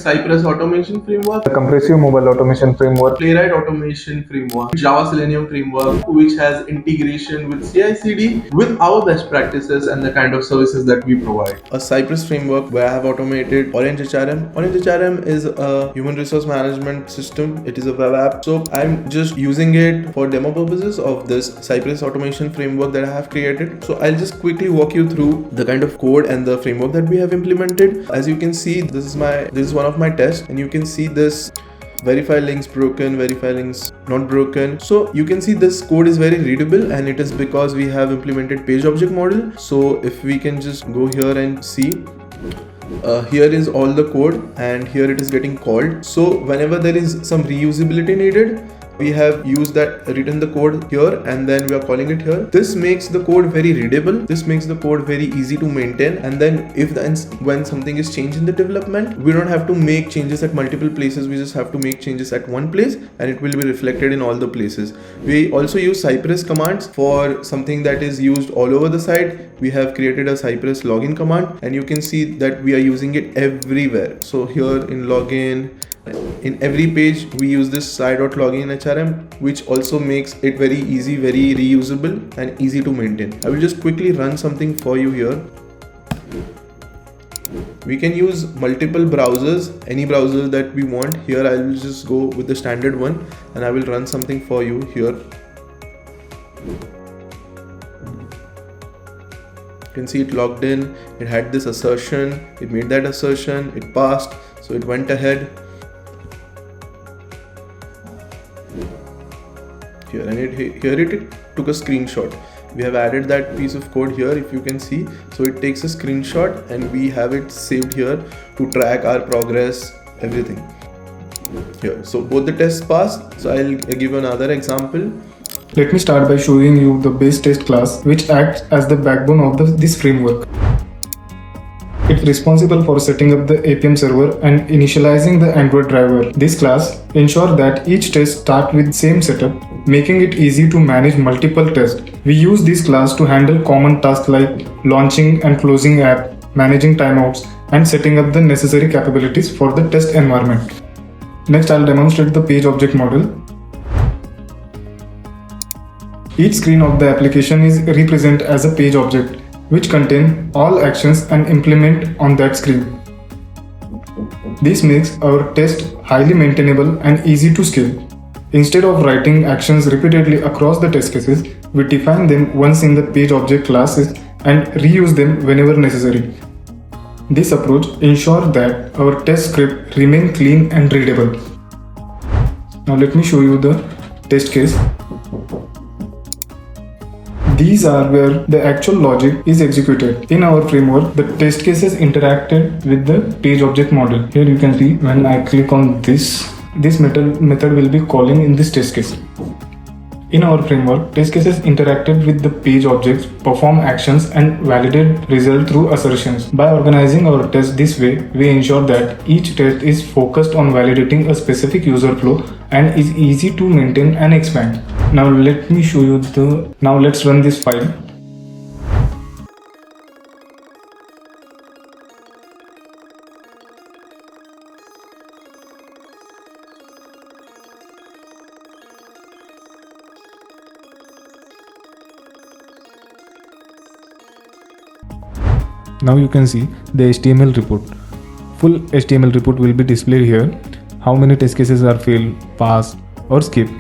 Cypress automation framework, the compressive mobile automation framework, Playwright automation framework, Java Selenium framework, which has integration with CI/CD with our best practices and the kind of services that we provide. A Cypress framework where I have automated Orange HRM. Orange HRM is a human resource management system. It is a web app. So I'm just using it for demo purposes of this Cypress automation framework that I have created. So I'll just quickly walk you through the kind of code and the framework that we have implemented. As you can see, this is one of my tests, and you can see this verify links broken, verify links not broken. So you can see this code is very readable, and it is because we have implemented page object model. So if we can just go here and see, here is all the code, and here it is getting called. So whenever there is some reusability needed, we have used that, written the code here, and then we are calling it here. This makes the code very readable. This makes the code very easy to maintain. And then when something is changed in the development, we don't have to make changes at multiple places. We just have to make changes at one place, and it will be reflected in all the places. We also use Cypress commands for something that is used all over the site. We have created a Cypress login command, and you can see that we are using it everywhere. So here in login, in every page we use this sci.login HRM, which also makes it very easy, very reusable and easy to maintain. I will just quickly run something for you here. We can use multiple browsers, any browser that we want. Here I will just go with the standard one, and I will run something for you here. You can see it logged in, it had this assertion, it made that assertion, it passed, so it went ahead. Here, and here it took a screenshot. We have added that piece of code here, if you can see. So it takes a screenshot, and we have it saved here to track our progress, everything here. So both the tests passed. So I'll give another example. Let me start by showing you the base test class, which acts as the backbone of this framework. It's responsible for setting up the APM server and initializing the Android driver. This class ensures that each test starts with the same setup, making it easy to manage multiple tests. We use this class to handle common tasks like launching and closing app, managing timeouts, and setting up the necessary capabilities for the test environment. Next, I'll demonstrate the page object model. Each screen of the application is represented as a page object, which contain all actions and implement on that screen. This makes our test highly maintainable and easy to scale. Instead of writing actions repeatedly across the test cases, we define them once in the page object classes and reuse them whenever necessary. This approach ensures that our test script remain clean and readable. Now let me show you the test case. These are where the actual logic is executed. In our framework, the test cases interacted with the page object model. Here you can see when I click on this method will be calling in this test case. In our framework, test cases interacted with the page objects, perform actions, and validate results through assertions. By organizing our test this way, we ensure that each test is focused on validating a specific user flow and is easy to maintain and expand. Now let me show you now let's run this file. Now you can see the HTML report. Full HTML report will be displayed here. How many test cases are failed, passed, or skipped.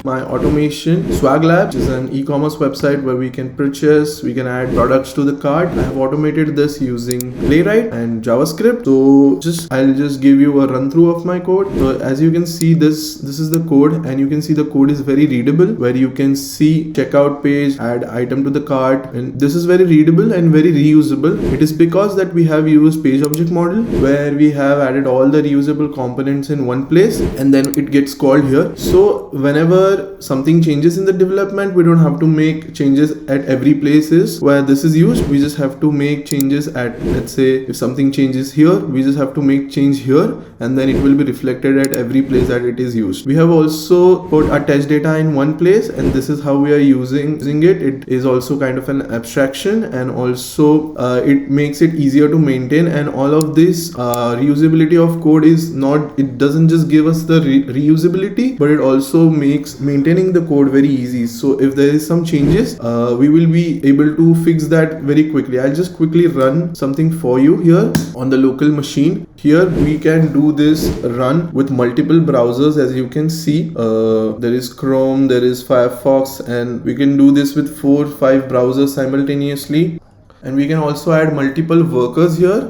My automation Swag Lab, which is an e-commerce website where we can purchase, we can add products to the cart. I have automated this using Playwright and JavaScript. So I'll just give you a run through of my code. So as you can see, this is the code, and you can see the code is very readable, where you can see checkout page, add item to the cart, and this is very readable and very reusable. It is because that we have used page object model, where we have added all the reusable components in one place, and then it gets called here. So whenever whenever something changes in the development, we don't have to make changes at every places where this is used. We just have to make changes at, let's say if something changes here, we just have to make change here, and then it will be reflected at every place that it is used. We have also put our test data in one place, and this is how we are using it. It is also kind of an abstraction, and also it makes it easier to maintain. And all of this reusability of code is not, it doesn't just give us the reusability, but it also makes maintaining the code very easy. So if there is some changes, we will be able to fix that very quickly. I'll just quickly run something for you here on the local machine. Here we can do this run with multiple browsers. As you can see, there is Chrome, there is Firefox, and we can do this with 4-5 browsers simultaneously. And we can also add multiple workers here,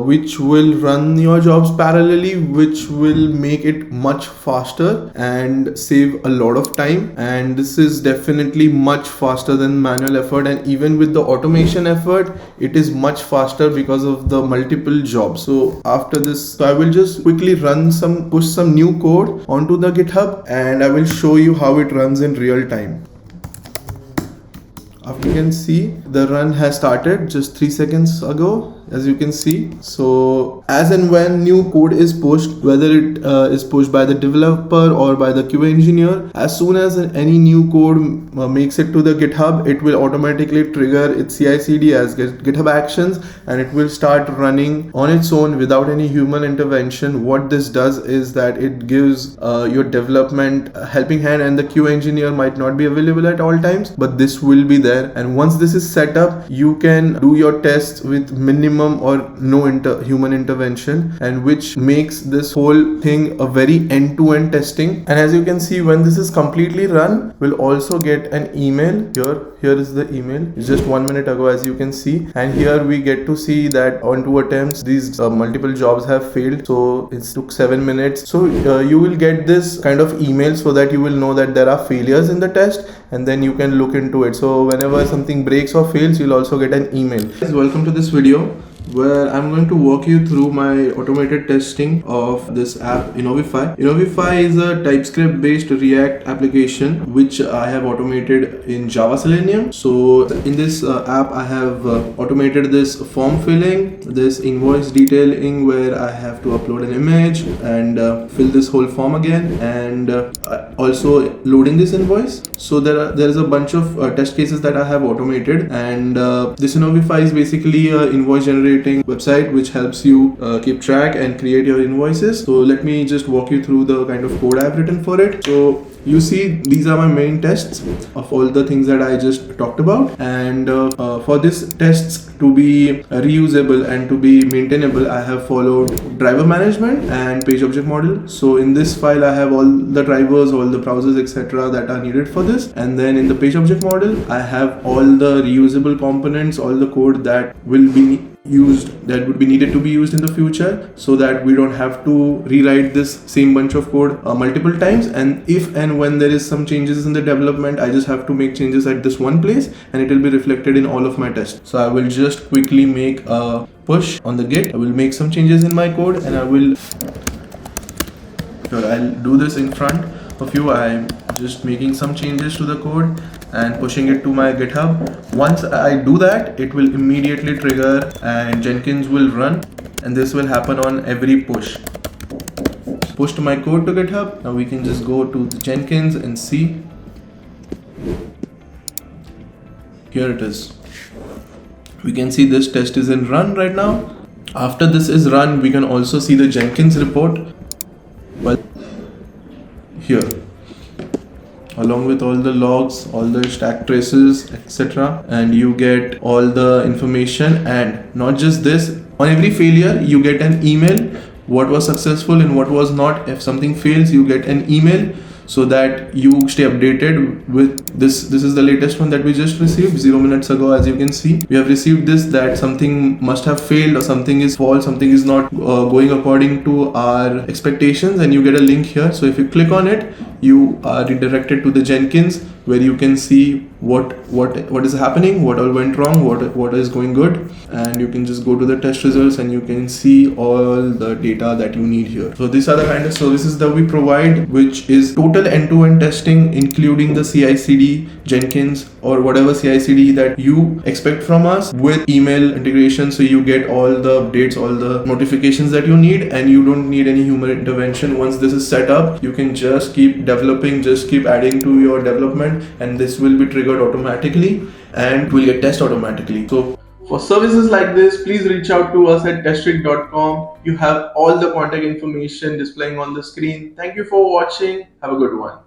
which will run your jobs parallelly, which will make it much faster and save a lot of time. And this is definitely much faster than manual effort, and even with the automation effort, it is much faster because of the multiple jobs. So after this, I will just quickly push some new code onto the GitHub, and I will show you how it runs in real time. After you can see, the run has started just 3 seconds ago, as you can see. So as and when new code is pushed, whether it is pushed by the developer or by the QA engineer, as soon as any new code makes it to the GitHub, it will automatically trigger its CI/CD as GitHub Actions, and it will start running on its own without any human intervention. What this does is that it gives your development a helping hand, and the QA engineer might not be available at all times, but this will be there. And once this is set up, you can do your tests with minimum or no human intervention, and which makes this whole thing a very end-to-end testing. And as you can see, when this is completely run, we'll also get an email here is the email just 1 minute ago, as you can see. And here we get to see that on 2 attempts these multiple jobs have failed, so it took 7 minutes. So you will get this kind of email so that you will know that there are failures in the test, and then you can look into it. So whenever something breaks or fails, you'll also get an email. Welcome to this video, where I'm going to walk you through my automated testing of this app Innovify. Innovify is a TypeScript based React application which I have automated in Java Selenium. So in this app I have automated this form filling, this invoice detailing, where I have to upload an image and fill this whole form again, and also loading this invoice. So there is a bunch of test cases that I have automated, and this Innovify is basically an invoice generating website which helps you keep track and create your invoices. So let me just walk you through the kind of code I've written for it. So you see, these are my main tests of all the things that I just talked about, and for these tests to be reusable and to be maintainable, I have followed driver management and page object model. So in this file I have all the drivers, all the browsers, etc. that are needed for this, and then in the page object model I have all the reusable components, all the code that will be that would be needed to be used in the future, so that we don't have to rewrite this same bunch of code multiple times. And if and when there is some changes in the development, I just have to make changes at this one place, and it will be reflected in all of my tests. So I will just quickly make a push on the Git. I will make some changes in my code, and I'll do this in front of you. I'm just making some changes to the code and pushing it to my GitHub. Once I do that, it will immediately trigger and Jenkins will run, and this will happen on every push. Pushed my code to GitHub. Now we can just go to the Jenkins and see. Here it is. We can see this test is in run right now. After this is run, we can also see the Jenkins report. Well, here, along with all the logs, all the stack traces, etc. And you get all the information. And not just this, on every failure you get an email, what was successful and what was not. If something fails, you get an email, so that you stay updated with this. This is the latest one that we just received 0 minutes ago. As you can see, we have received this, that something must have failed, or something is false, something is not going according to our expectations, and you get a link here. So if you click on it, you are redirected to the Jenkins, where you can see what is happening, what all went wrong, what is going good, and you can just go to the test results and you can see all the data that you need here. So these are the kind of services that we provide, which is total end-to-end testing, including the CI/CD, Jenkins, or whatever CI/CD that you expect from us, with email integration, so you get all the updates, all the notifications that you need, and you don't need any human intervention. Once this is set up, you can just keep developing, just keep adding to your development, and this will be triggered automatically and will get tested automatically. So for services like this, please reach out to us at testriq.com. You have all the contact information displaying on the screen. Thank you for watching. Have a good one.